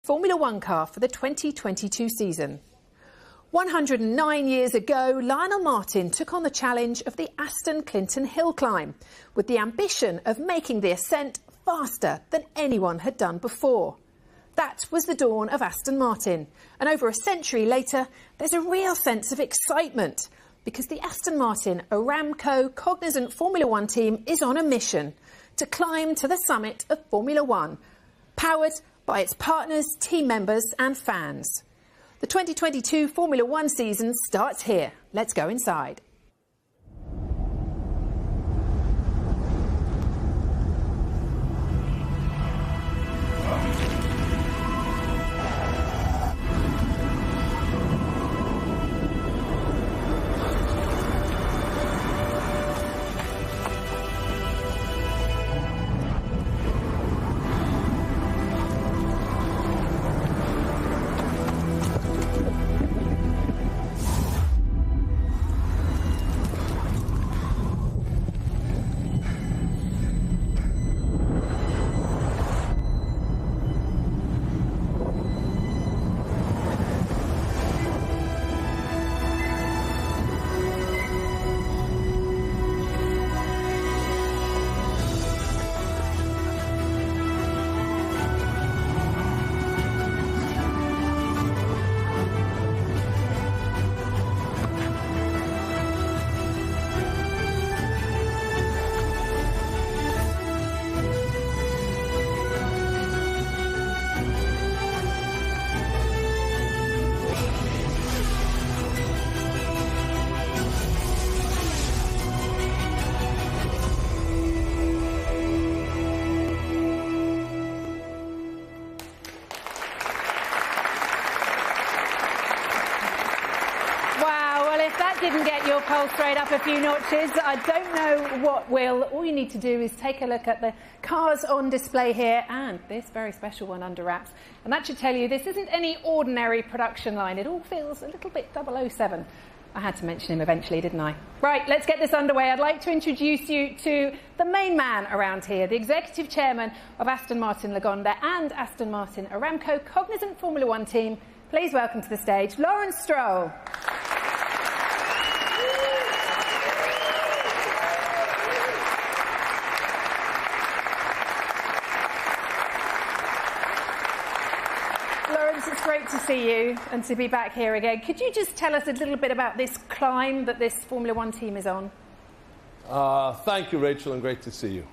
Formula One car for the 2022 season. 109 years ago, Lionel Martin took on the challenge of the Aston Clinton hill climb, with the ambition of making the ascent faster than anyone had done before. That was the dawn of Aston Martin, and over a century later, there's a real sense of excitement, because the Aston Martin Aramco Cognizant Formula One team is on a mission to climb to the summit of Formula One, powered by its partners, team members and fans. The 2022 Formula One season starts here. Let's go inside. Didn't get your pulse rate up a few notches. I don't know what will. All you need to do is take a look at the cars on display here and this very special one under wraps. And that should tell you this isn't any ordinary production line. It all feels a little bit 007. I had to mention him eventually, didn't I? Right, let's get this underway. I'd like to introduce you to the main man around here, the executive chairman of Aston Martin Lagonda and Aston Martin Aramco Cognizant Formula One team. Please welcome to the stage, Lawrence Stroll. It's great to see you and to be back here again. Could you just tell us a little bit about this climb that this Formula One team is on? Thank you, Rachel, and great to see you.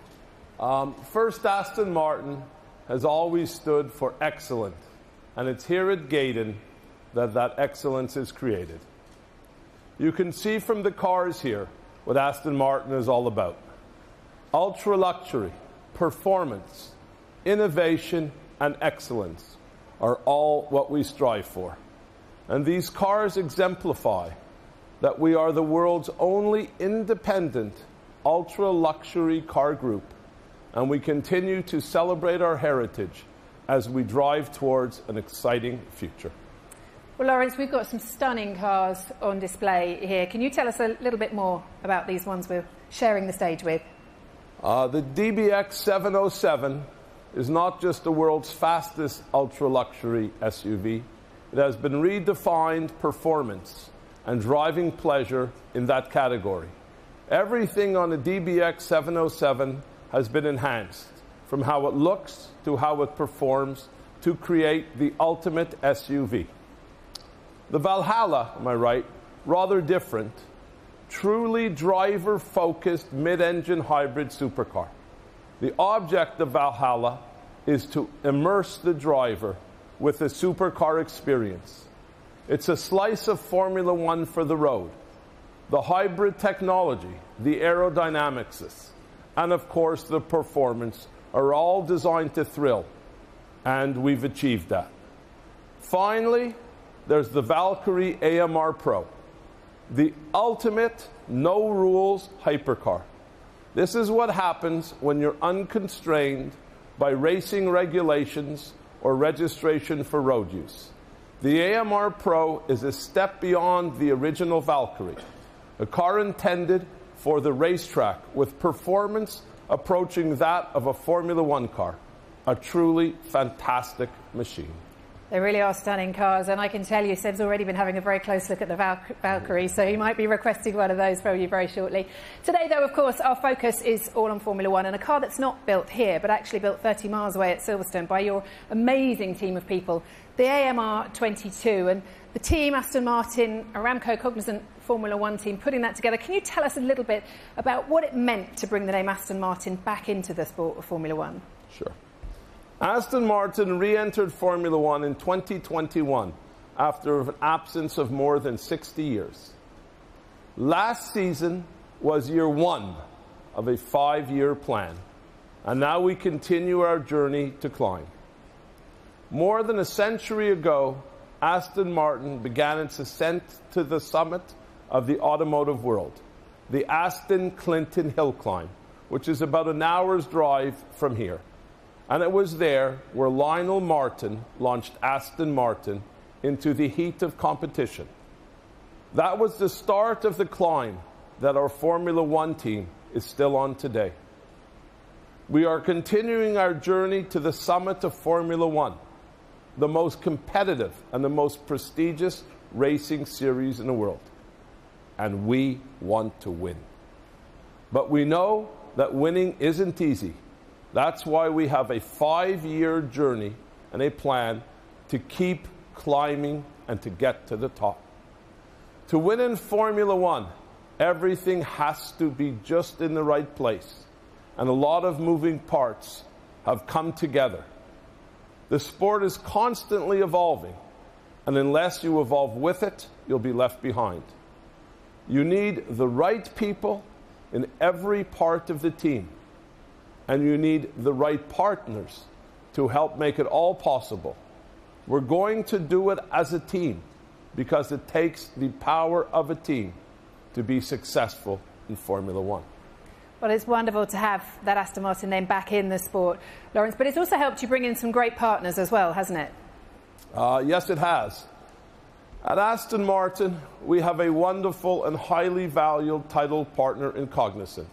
First, Aston Martin has always stood for excellent, and it's here at Gaydon that that excellence is created. You can see from the cars here what Aston Martin is all about. Ultra luxury, performance, innovation, and excellence are all what we strive for. And these cars exemplify that we are the world's only independent ultra-luxury car group, and we continue to celebrate our heritage as we drive towards an exciting future. Well, Lawrence, we've got some stunning cars on display here. Can you tell us a little bit more about these ones we're sharing the stage with? The DBX 707 is not just the world's fastest ultra-luxury SUV. It has been redefined performance and driving pleasure in that category. Everything on the DBX 707 has been enhanced, from how it looks to how it performs, to create the ultimate SUV. The Valhalla, am I right, rather different, truly driver-focused mid-engine hybrid supercar. The object of Valhalla is to immerse the driver with a supercar experience. It's a slice of Formula One for the road. The hybrid technology, the aerodynamics, and of course the performance are all designed to thrill, and we've achieved that. Finally, there's the Valkyrie AMR Pro, the ultimate no-rules hypercar. This is what happens when you're unconstrained by racing regulations or registration for road use. The AMR Pro is a step beyond the original Valkyrie, a car intended for the racetrack with performance approaching that of a Formula One car, a truly fantastic machine. They really are stunning cars, and I can tell you Seb's already been having a very close look at the Valkyrie, so he might be requesting one of those from you very shortly. Today, though, of course, our focus is all on Formula One, and a car that's not built here, but actually built 30 miles away at Silverstone by your amazing team of people, the AMR22, and the team, Aston Martin, Aramco Cognizant Formula One team, putting that together. Can you tell us a little bit about what it meant to bring the name Aston Martin back into the sport of Formula One? Sure. Aston Martin re-entered Formula One in 2021 after an absence of more than 60 years. Last season was year one of a 5-year plan, and now we continue our journey to climb. More than a century ago, Aston Martin began its ascent to the summit of the automotive world, the Aston Clinton Hill Climb, which is about an hour's drive from here. And it was there where Lionel Martin launched Aston Martin into the heat of competition. That was the start of the climb that our Formula One team is still on today. We are continuing our journey to the summit of Formula One, the most competitive and the most prestigious racing series in the world. And we want to win. But we know that winning isn't easy. That's why we have a 5-year journey and a plan to keep climbing and to get to the top. To win in Formula One, everything has to be just in the right place, and a lot of moving parts have come together. The sport is constantly evolving, and unless you evolve with it, you'll be left behind. You need the right people in every part of the team, and you need the right partners to help make it all possible. We're going to do it as a team because it takes the power of a team to be successful in Formula One. Well, it's wonderful to have that Aston Martin name back in the sport, Lawrence, but it's also helped you bring in some great partners as well, hasn't it? Yes, it has. At Aston Martin, we have a wonderful and highly valued title partner in Cognizant.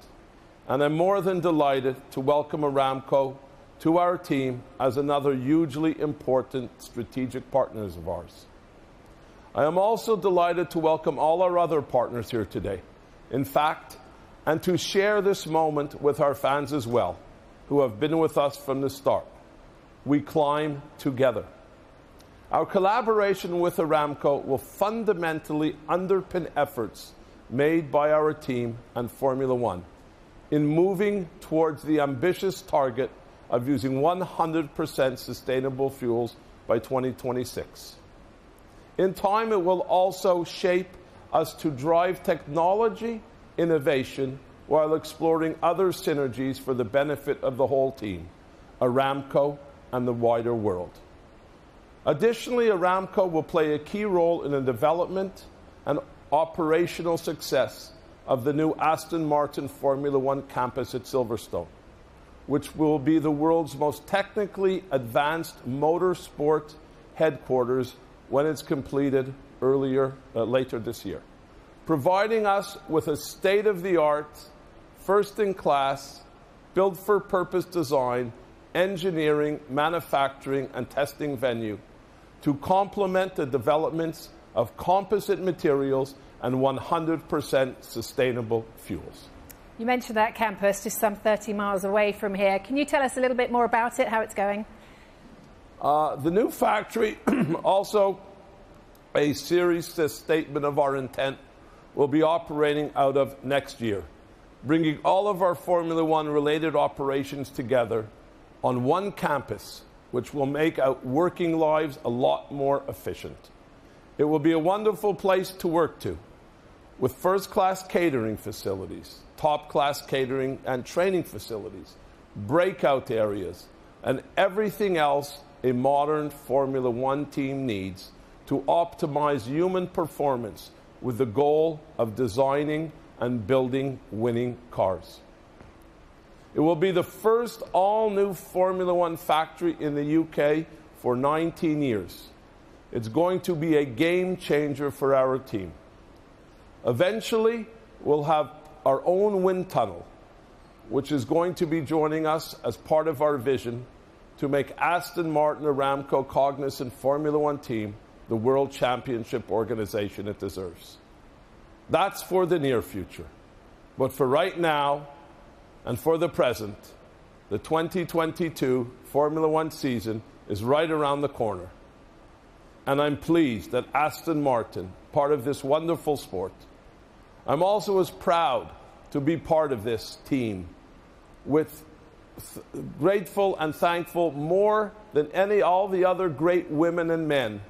And I'm more than delighted to welcome Aramco to our team as another hugely important strategic partner of ours. I am also delighted to welcome all our other partners here today. In fact, and to share this moment with our fans as well, who have been with us from the start. We climb together. Our collaboration with Aramco will fundamentally underpin efforts made by our team and Formula One in moving towards the ambitious target of using 100% sustainable fuels by 2026. In time, it will also shape us to drive technology innovation while exploring other synergies for the benefit of the whole team, Aramco and the wider world. Additionally, Aramco will play a key role in the development and operational success of the new Aston Martin Formula One campus at Silverstone, which will be the world's most technically advanced motorsport headquarters when it's completed later this year, providing us with a state-of-the-art, first-in-class, built-for-purpose design, engineering, manufacturing, and testing venue to complement the developments of composite materials and 100% sustainable fuels. You mentioned that campus just some 30 miles away from here. Can you tell us a little bit more about it, how it's going? The new factory, also a serious statement of our intent, will be operating out of next year, bringing all of our Formula One related operations together on one campus, which will make our working lives a lot more efficient. It will be a wonderful place to work to, with first-class catering facilities, top-class catering and training facilities, breakout areas, and everything else a modern Formula One team needs to optimize human performance with the goal of designing and building winning cars. It will be the first all-new Formula One factory in the UK for 19 years. It's going to be a game changer for our team. Eventually, we'll have our own wind tunnel, which is going to be joining us as part of our vision to make Aston Martin Aramco Cognizant Formula One team the World Championship organization it deserves. That's for the near future. But for right now and for the present, the 2022 Formula One season is right around the corner. And I'm pleased that Aston Martin, part of this wonderful sport, I'm also as proud to be part of this team, with grateful and thankful more than all the other great women and men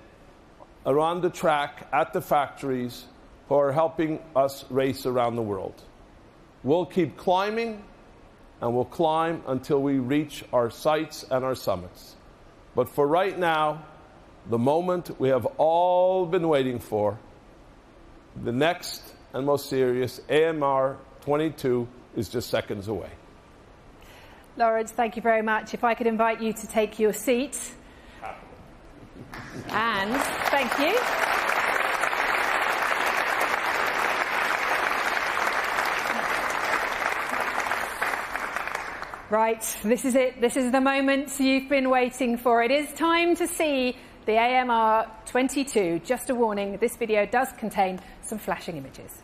around the track, at the factories, who are helping us race around the world. We'll keep climbing, and we'll climb until we reach our sights and our summits. But for right now, the moment we have all been waiting for, the next and most serious AMR22 is just seconds away. Lawrence, thank you very much. If I could invite you to take your seat. And thank you. Right, this is it. This is the moment you've been waiting for. It is time to see the AMR22. Just a warning, this video does contain some flashing images.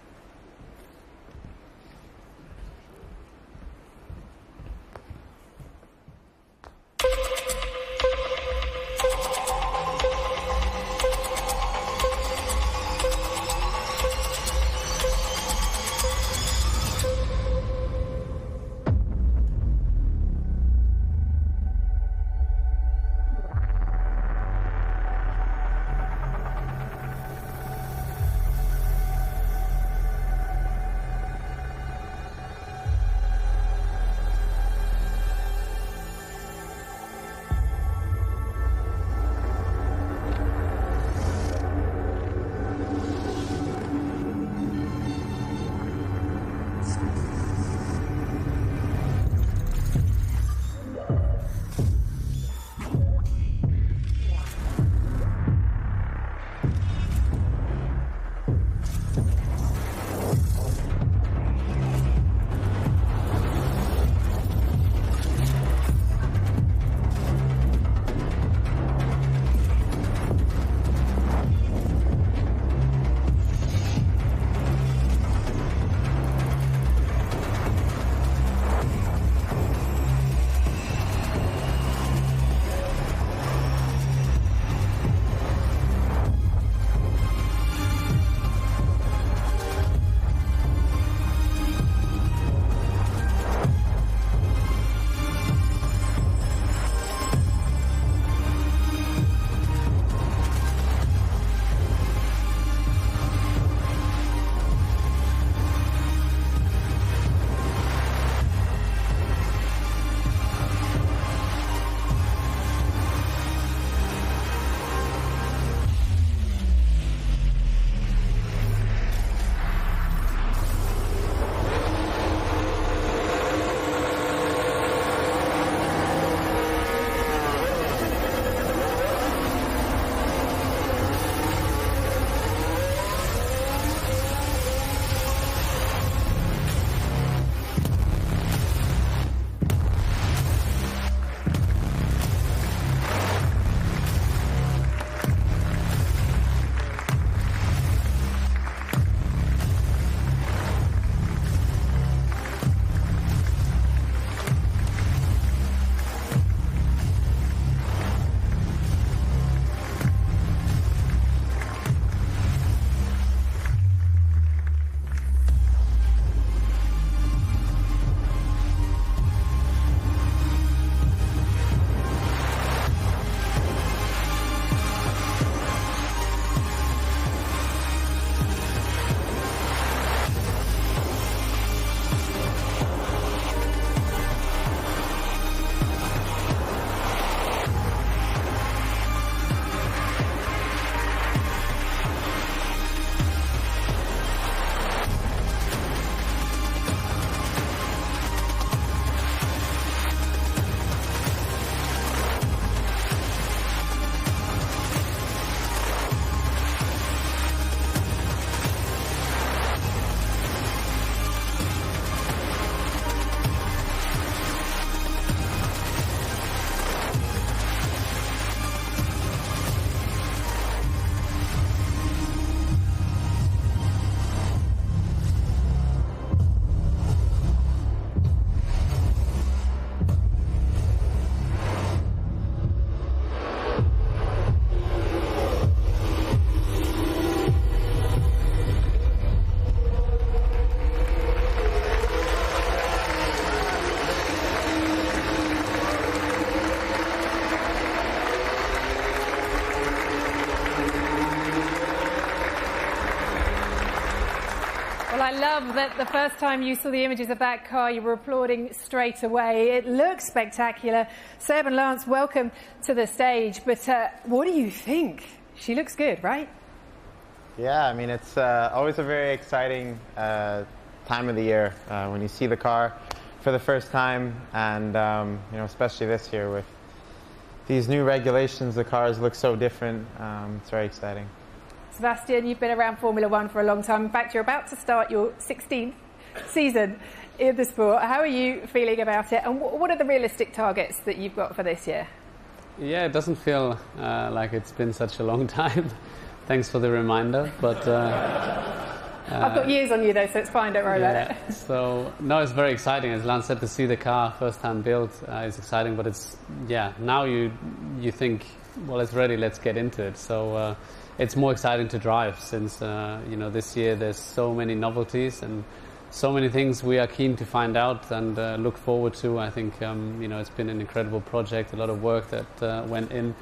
Well, I love that the first time you saw the images of that car, you were applauding straight away. It looks spectacular. Seb and Lance, welcome to the stage. But what do you think? She looks good, right? Yeah, I mean, it's always a very exciting time of the year when you see the car for the first time, and you know, especially this year with these new regulations, the cars look so different. It's very exciting. Sebastian, you've been around Formula One for a long time. In fact, you're about to start your 16th season in the sport. How are you feeling about it, and what are the realistic targets that you've got for this year? Yeah, it doesn't feel like it's been such a long time. Thanks for the reminder, but I've got years on you though, so it's fine, don't worry about it. So, no, it's very exciting. As Lance said, to see the car first time built is exciting, but it's, yeah, now you think, well, it's ready, let's get into it. So it's more exciting to drive since, you know, this year there's so many novelties and so many things we are keen to find out and look forward to. I think, you know, it's been an incredible project, a lot of work that went in.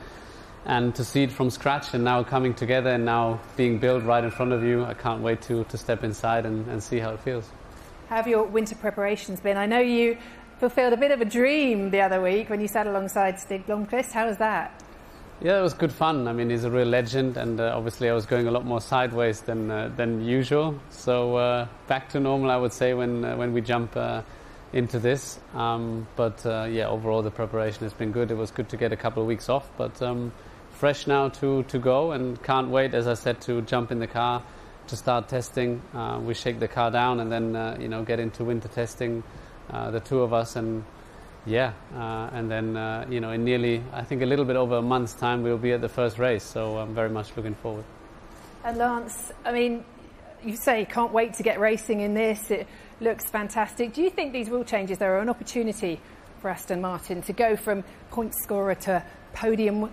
And to see it from scratch and now coming together and now being built right in front of you, I can't wait to step inside and see how it feels. How have your winter preparations been? I know you fulfilled a bit of a dream the other week when you sat alongside Stig Blomqvist. How was that? Yeah, it was good fun. I mean, he's a real legend, and obviously I was going a lot more sideways than usual. So back to normal, I would say, when we jump into this. But yeah, overall the preparation has been good. It was good to get a couple of weeks off, but fresh now to go, and can't wait, as I said, to jump in the car to start testing. We shake the car down and then you know, get into winter testing, the two of us, and yeah, and then you know, in nearly, I think, a little bit over a month's time we'll be at the first race, so I'm very much looking forward. And Lance, I mean, you say you can't wait to get racing in this. It looks fantastic. Do you think these rule changes are an opportunity for Aston Martin to go from point scorer to podium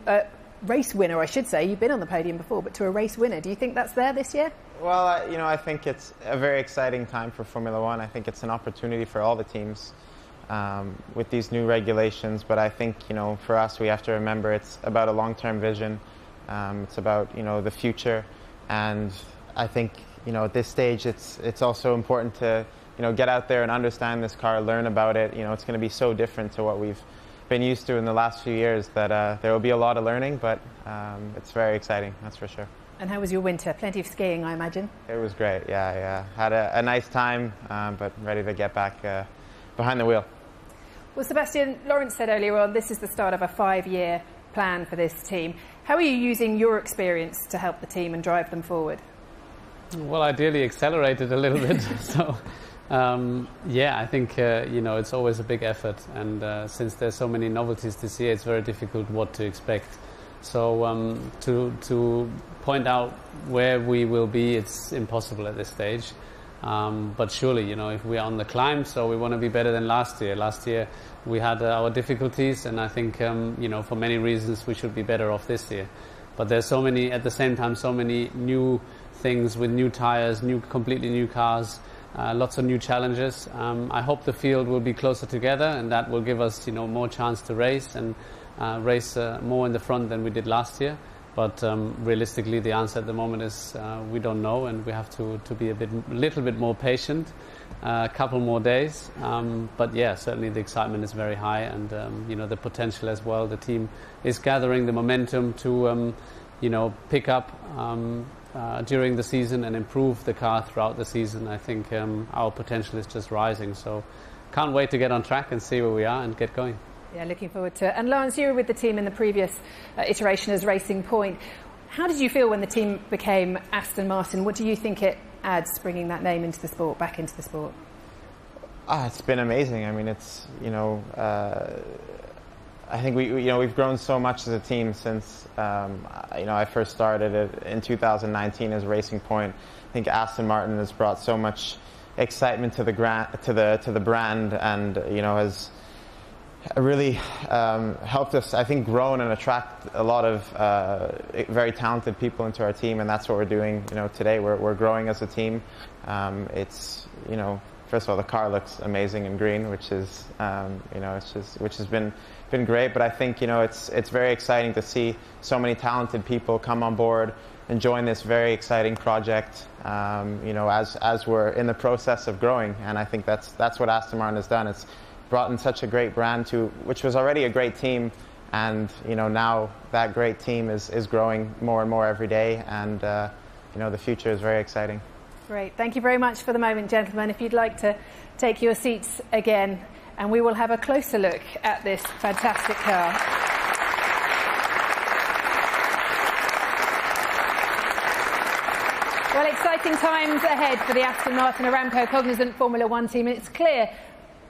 race winner, I should say? You've been on the podium before, but to a race winner. Do you think that's there this year? Well, you know, I think it's a very exciting time for Formula One. I think it's an opportunity for all the teams with these new regulations. But I think, you know, for us, we have to remember it's about a long-term vision. It's about, you know, the future. And I think, you know, at this stage, it's also important to, you know, get out there and understand this car, learn about it. You know, it's going to be so different to what we've been used to in the last few years that there will be a lot of learning, but it's very exciting, that's for sure. And how was your winter? Plenty of skiing, I imagine? It was great, yeah. Had a nice time, but ready to get back behind the wheel. Well, Sebastian, Lawrence said earlier on, this is the start of a 5-year plan for this team. How are you using your experience to help the team and drive them forward? Well, ideally accelerate it a little bit. So, yeah, I think, you know, it's always a big effort. And since there's so many novelties this year, it's very difficult what to expect. So to point out where we will be, it's impossible at this stage. But surely, you know, if we are on the climb, so we want to be better than last year. Last year we had our difficulties, and I think, you know, for many reasons we should be better off this year. But there's so many, at the same time, so many new things with new tires, completely new cars, lots of new challenges. I hope the field will be closer together, and that will give us, you know, more chance to race and race more in the front than we did last year. But realistically, the answer at the moment is we don't know, and we have to be a little bit more patient, a couple more days. But yeah, certainly the excitement is very high, and you know, the potential as well. The team is gathering the momentum to you know, pick up during the season and improve the car throughout the season. I think our potential is just rising. So can't wait to get on track and see where we are and get going. Yeah, looking forward to it. And Lawrence, you were with the team in the previous iteration as Racing Point. How did you feel when the team became Aston Martin? What do you think it adds, bringing that name into the sport, back into the sport? It's been amazing. I mean, it's, you know, I think we've grown so much as a team since you know, I first started it in 2019 as Racing Point. I think Aston Martin has brought so much excitement to the brand, and you know, has really helped us, I think, grow and attract a lot of very talented people into our team, and that's what we're doing. You know, today we're growing as a team. It's, you know, first of all, the car looks amazing in green, which is which has been great. But I think it's very exciting to see so many talented people come on board and join this very exciting project. As we're in the process of growing, and I think that's what Aston Martin has done. It's brought in such a great brand to which was already a great team, and now that great team is growing more and more every day, and the future is very exciting. Great, thank you very much for the moment, gentlemen. If you'd like to take your seats again, and we will have a closer look at this fantastic car. Well, exciting times ahead for the Aston Martin Aramco Cognizant Formula One team, and it's clear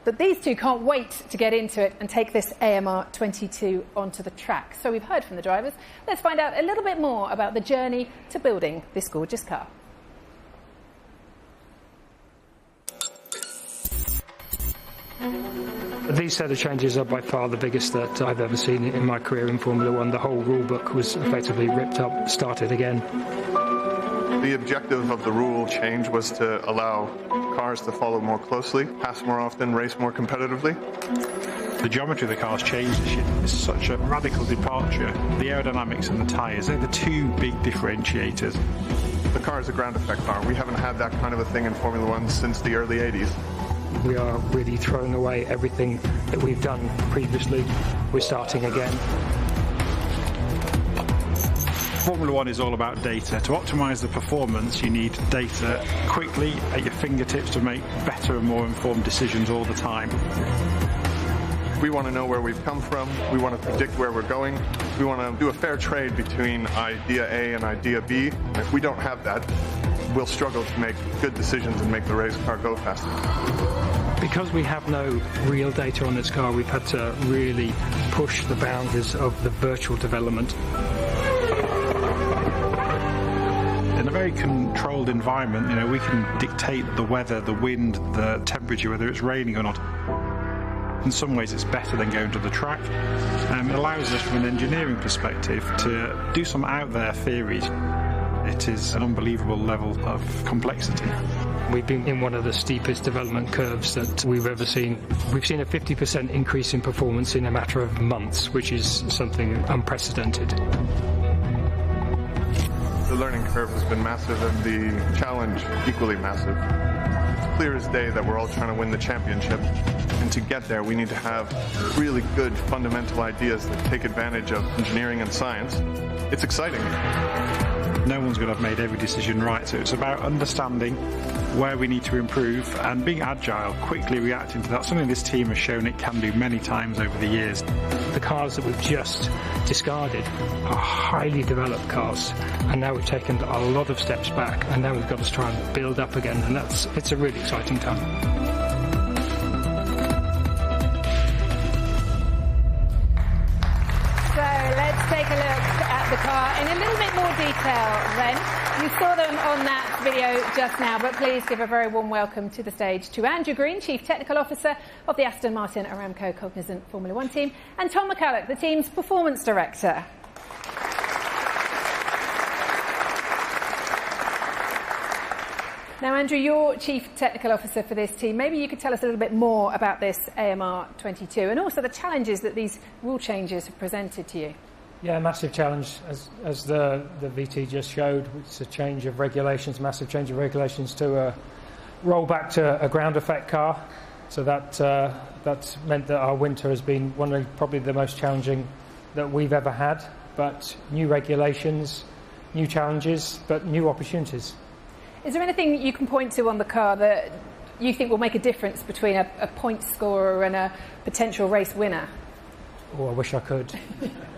that these two can't wait to get into it and take this AMR22 onto the track. So we've heard from the drivers. Let's find out a little bit more about the journey to building this gorgeous car. These set of changes are by far the biggest that I've ever seen in my career in Formula One. The whole rule book was effectively ripped up, started again. The objective of the rule change was to allow cars to follow more closely, pass more often, race more competitively. The geometry of the car's changed this year. It's such a radical departure. The aerodynamics and the tyres, they're the two big differentiators. The car is a ground effect car. We haven't had that kind of a thing in Formula One since the early 80s. We are really throwing away everything that we've done previously. We're starting again. Formula One is all about data. To optimise the performance, you need data quickly at your fingertips to make better and more informed decisions all the time. We want to know where we've come from. We want to predict where we're going. We want to do a fair trade between idea A and idea B. If we don't have that, we'll struggle to make good decisions and make the race car go faster. Because we have no real data on this car, we've had to really push the boundaries of the virtual development. In a very controlled environment, we can dictate the weather, the wind, the temperature, whether it's raining or not. In some ways it's better than going to the track. It allows us from an engineering perspective to do some out there theories. It is an unbelievable level of complexity. We've been in one of the steepest development curves that we've ever seen. We've seen a 50% increase in performance in a matter of months, which is something unprecedented. The learning curve has been massive and the challenge equally massive. It's clear as day that we're all trying to win the championship, and to get there we need to have really good fundamental ideas that take advantage of engineering and science. It's exciting. No one's going to have made every decision right, so it's about understanding where we need to improve and being agile, quickly reacting to that. Something this team has shown it can do many times over the years. The cars that we've just discarded are highly developed cars, and now we've taken a lot of steps back, and now we've got to try and build up again, and it's a really exciting time. Take a look at the car in a little bit more detail then. You saw them on that video just now, but please give a very warm welcome to the stage to Andrew Green, Chief Technical Officer of the Aston Martin Aramco Cognizant Formula One team, and Tom McCulloch, the team's Performance Director. Now, Andrew, you're Chief Technical Officer for this team. Maybe you could tell us a little bit more about this AMR22 and also the challenges that these rule changes have presented to you. Yeah, massive challenge, as the VT just showed. It's a change of regulations, massive change of regulations to roll back to a ground effect car. So that's meant that our winter has been one of probably the most challenging that we've ever had. But new regulations, new challenges, but new opportunities. Is there anything you can point to on the car that you think will make a difference between a point scorer and a potential race winner? Oh, I wish I could.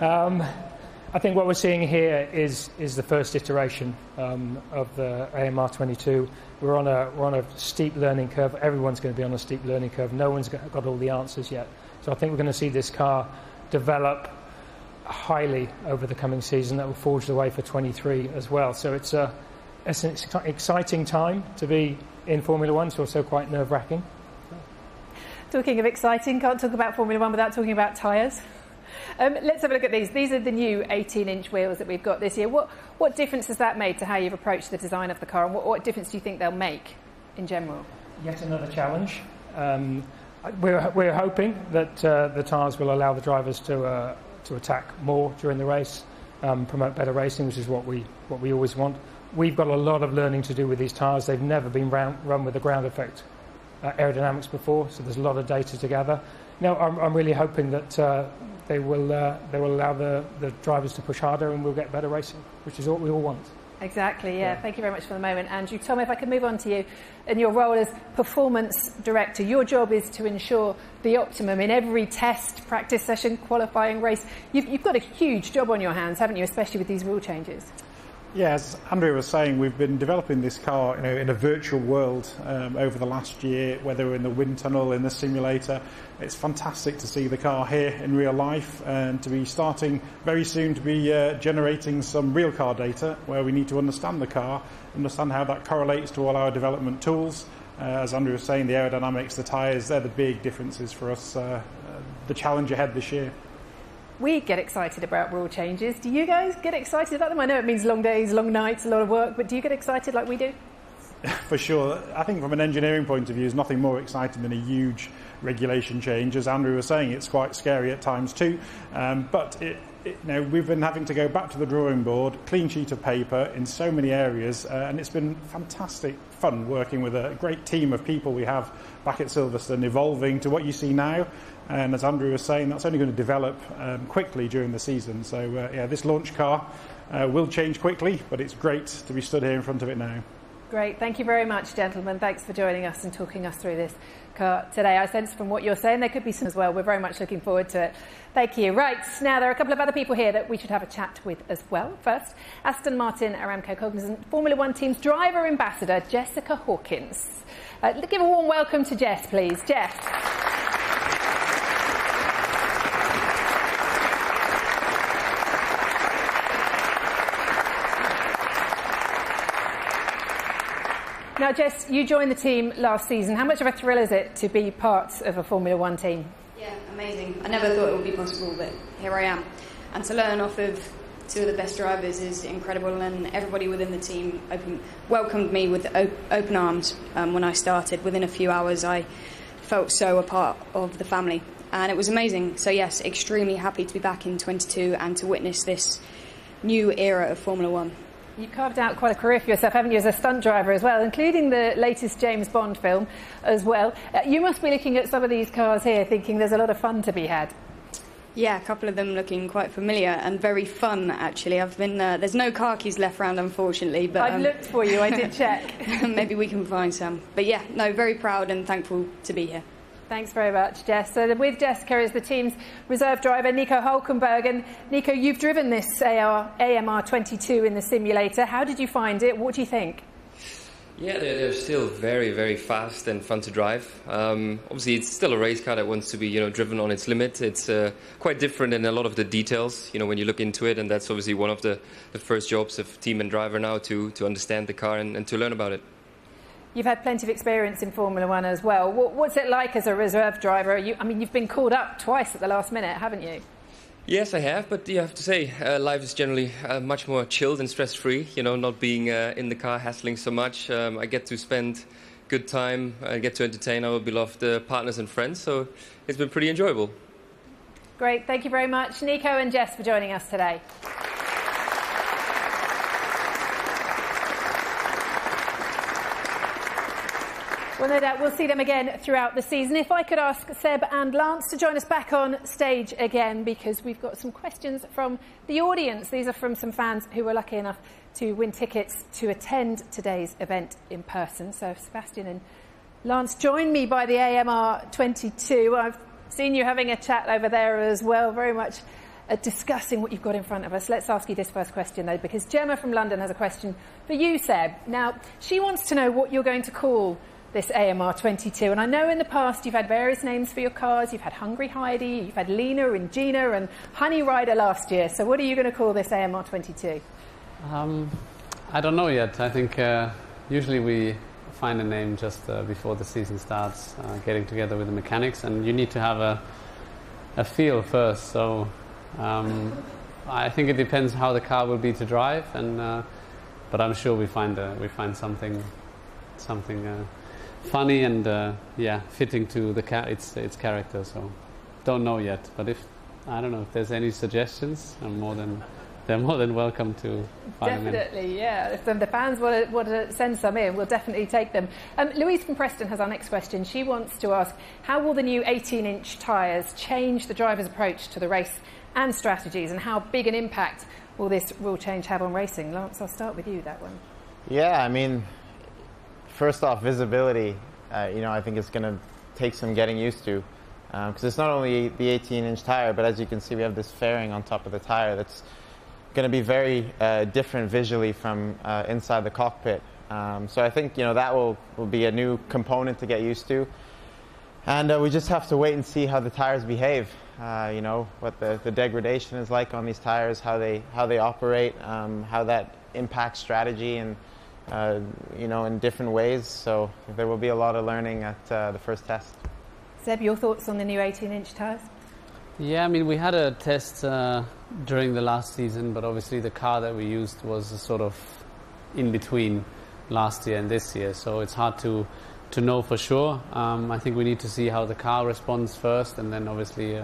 I think what we're seeing here is the first iteration of the AMR22. We're on a steep learning curve. Everyone's going to be on a steep learning curve. No one's got all the answers yet. So I think we're going to see this car develop highly over the coming season. That will forge the way for 23 as well. So it's an exciting time to be in Formula One. It's also quite nerve-wracking. Talking of exciting, can't talk about Formula One without talking about tyres. Let's have a look at these. These are the new 18-inch wheels that we've got this year. What difference has that made to how you've approached the design of the car, and what difference do you think they'll make in general? yet another challenge. We're hoping that the tyres will allow the drivers to attack more during the race, promote better racing, which is what we always want. We've got a lot of learning to do with these tyres. They've never been run with the ground effect aerodynamics before, so there's a lot of data to gather. Now, I'm really hoping that they will allow the drivers to push harder and we'll get better racing, which is what we all want. Exactly, yeah. Thank you very much for the moment, Andrew. Tom, if I could move on to you, in your role as performance director, your job is to ensure the optimum in every test, practice session, qualifying race. You've got a huge job on your hands, haven't you, especially with these rule changes? Yeah, as Andrew was saying, we've been developing this car, in a virtual world over the last year, whether we're in the wind tunnel, in the simulator. It's fantastic to see the car here in real life and to be starting very soon to be generating some real car data where we need to understand the car, understand how that correlates to all our development tools. As Andrew was saying, the aerodynamics, the tyres, they're the big differences for us, the challenge ahead this year. We get excited about rule changes. Do you guys get excited about them? I know it means long days, long nights, a lot of work, but do you get excited like we do? For sure. I think from an engineering point of view, there's nothing more exciting than a huge regulation change. As Andrew was saying, it's quite scary at times too. But we've been having to go back to the drawing board, clean sheet of paper in so many areas, and it's been fantastic fun working with a great team of people we have back at Silverstone, evolving to what you see now. And as Andrew was saying, that's only going to develop quickly during the season. So, this launch car will change quickly, but it's great to be stood here in front of it now. Great. Thank you very much, gentlemen. Thanks for joining us and talking us through this car today. I sense from what you're saying there could be some as well. We're very much looking forward to it. Thank you. Right, now there are a couple of other people here that we should have a chat with as well. First, Aston Martin Aramco Cognizant Formula One team's driver ambassador, Jessica Hawkins. Give a warm welcome to Jess, please. Jess. Now, Jess, you joined the team last season. How much of a thrill is it to be part of a Formula One team? Yeah, amazing. I never thought it would be possible, but here I am. And to learn off of two of the best drivers is incredible, and everybody within the team welcomed me with open arms when I started. Within a few hours, I felt so a part of the family, and it was amazing. So yes, extremely happy to be back in 22 and to witness this new era of Formula One. You've carved out quite a career for yourself, haven't you, as a stunt driver as well, including the latest James Bond film as well. You must be looking at some of these cars here thinking there's a lot of fun to be had. Yeah, a couple of them looking quite familiar and very fun, actually. I've been there's no car keys left around, unfortunately. But I've looked for you, I did check. Maybe we can find some. But yeah, no, very proud and thankful to be here. Thanks very much, Jess. So with Jessica is the team's reserve driver, Nico Hulkenberg. And Nico, you've driven this AMR22 in the simulator. How did you find it? What do you think? Yeah, they're still very, very fast and fun to drive. Obviously, it's still a race car that wants to be, driven on its limit. It's quite different in a lot of the details, when you look into it. And that's obviously one of the first jobs of team and driver now, to understand the car and to learn about it. You've had plenty of experience in Formula One as well. What's it like as a reserve driver? You've been called up twice at the last minute, haven't you? Yes, I have, but you have to say, life is generally much more chilled and stress-free, not being in the car hassling so much. I get to spend good time, I get to entertain our beloved partners and friends, so it's been pretty enjoyable. Great, thank you very much, Nico and Jess, for joining us today. Well, no doubt we'll see them again throughout the season. If I could ask Seb and Lance to join us back on stage again, because we've got some questions from the audience. These are from some fans who were lucky enough to win tickets to attend today's event in person. So Sebastian and Lance, join me by the AMR22. I've seen you having a chat over there as well, very much discussing what you've got in front of us. Let's ask you this first question, though, because Gemma from London has a question for you, Seb. Now, she wants to know what you're going to call this AMR22. And I know in the past you've had various names for your cars. You've had Hungry Heidi, you've had Lena and Gina and Honey Rider last year. So what are you going to call this AMR22? I don't know yet. I think usually we find a name just before the season starts, getting together with the mechanics, and you need to have a feel first. So I think it depends how the car will be to drive, and but I'm sure we find something funny and fitting to its character. So don't know yet, but I don't know if there's any suggestions. They're more than welcome to find them. Definitely, yeah. If the fans want to send some in, we'll definitely take them. Louise from Preston has our next question. She wants to ask, how will the new 18-inch tyres change the driver's approach to the race and strategies, and how big an impact will this rule change have on racing? Lance, I'll start with you, that one. Yeah, I mean, first off, visibility, I think it's going to take some getting used to. Because it's not only the 18-inch tyre, but as you can see, we have this fairing on top of the tyre that's going to be very different visually from inside the cockpit. So I think that will be a new component to get used to, and we just have to wait and see how the tires behave. What the degradation is like on these tires, how they operate, how that impacts strategy, and in different ways. So there will be a lot of learning at the first test. Seb, your thoughts on the new 18-inch tyres? Yeah, I mean, we had a test during the last season, but obviously the car that we used was sort of in between last year and this year, so it's hard to know for sure. I think we need to see how the car responds first, and then obviously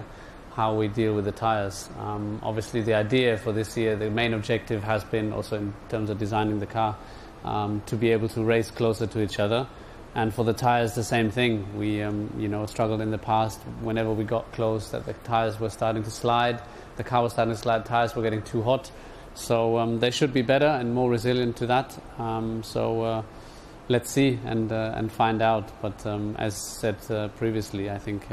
how we deal with the tyres. Obviously the idea for this year, the main objective has been also in terms of designing the car to be able to race closer to each other. And for the tyres, the same thing. We, struggled in the past whenever we got close that the tyres were starting to slide. The car was starting to slide, tyres were getting too hot. So they should be better and more resilient to that. Let's see and find out. But as said previously, I think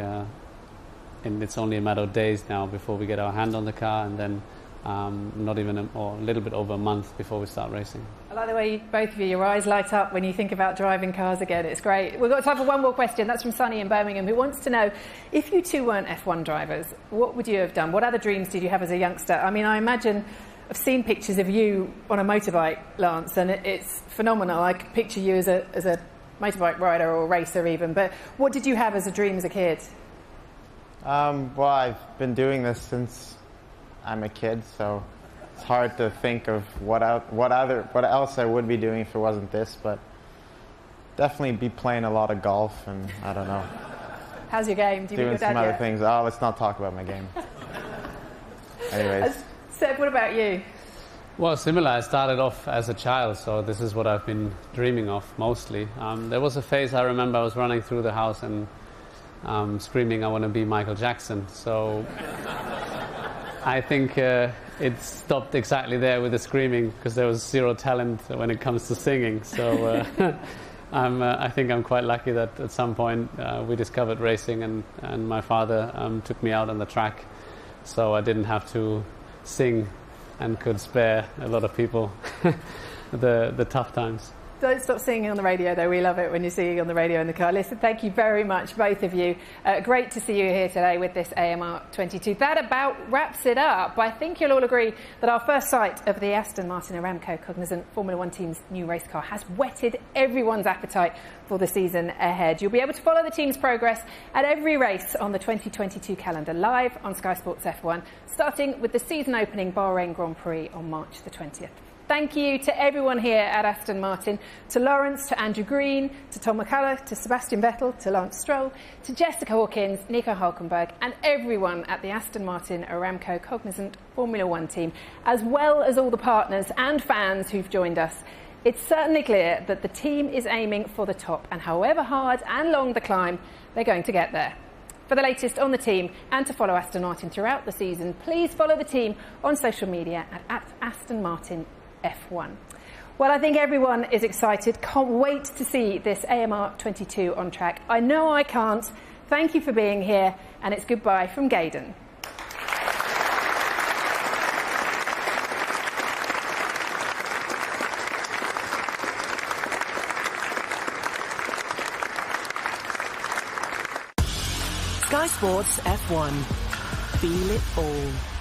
it's only a matter of days now before we get our hand on the car, and then not even a little bit over a month before we start racing. I like the way both of you, your eyes light up when you think about driving cars again. It's great. We've got time for one more question. That's from Sunny in Birmingham, who wants to know, if you two weren't F1 drivers, what would you have done? What other dreams did you have as a youngster? I mean, I imagine I've seen pictures of you on a motorbike, Lance, and it's phenomenal. I could picture you as a motorbike rider or a racer even. But what did you have as a dream as a kid? Well, I've been doing this since I'm a kid, so it's hard to think of what else I would be doing if it wasn't this, but definitely be playing a lot of golf, and I don't know. How's your game? Do you doing some other things. Oh, let's not talk about my game. Anyways. Seb, what about you? Well, similar. I started off as a child, so this is what I've been dreaming of mostly. There was a phase I remember I was running through the house and screaming, I want to be Michael Jackson. So I think it stopped exactly there with the screaming, because there was zero talent when it comes to singing. So I think I'm quite lucky that at some point we discovered racing, and my father took me out on the track, so I didn't have to sing and could spare a lot of people the tough times. Don't stop singing on the radio, though. We love it when you're singing on the radio in the car. Listen, thank you very much, both of you. Great to see you here today with this AMR22. That about wraps it up. I think you'll all agree that our first sight of the Aston Martin Aramco Cognizant Formula One team's new race car has whetted everyone's appetite for the season ahead. You'll be able to follow the team's progress at every race on the 2022 calendar, live on Sky Sports F1, starting with the season opening Bahrain Grand Prix on March the 20th. Thank you to everyone here at Aston Martin, to Lawrence, to Andrew Green, to Tom McCullough, to Sebastian Vettel, to Lance Stroll, to Jessica Hawkins, Nico Hülkenberg, and everyone at the Aston Martin Aramco Cognizant Formula One team, as well as all the partners and fans who've joined us. It's certainly clear that the team is aiming for the top, and however hard and long the climb, they're going to get there. For the latest on the team and to follow Aston Martin throughout the season, please follow the team on social media at Aston Martin F1. Well, I think everyone is excited. Can't wait to see this AMR22 on track. I know I can't. Thank you for being here, and it's goodbye from Gaydon. Sky Sports F1. Feel it all.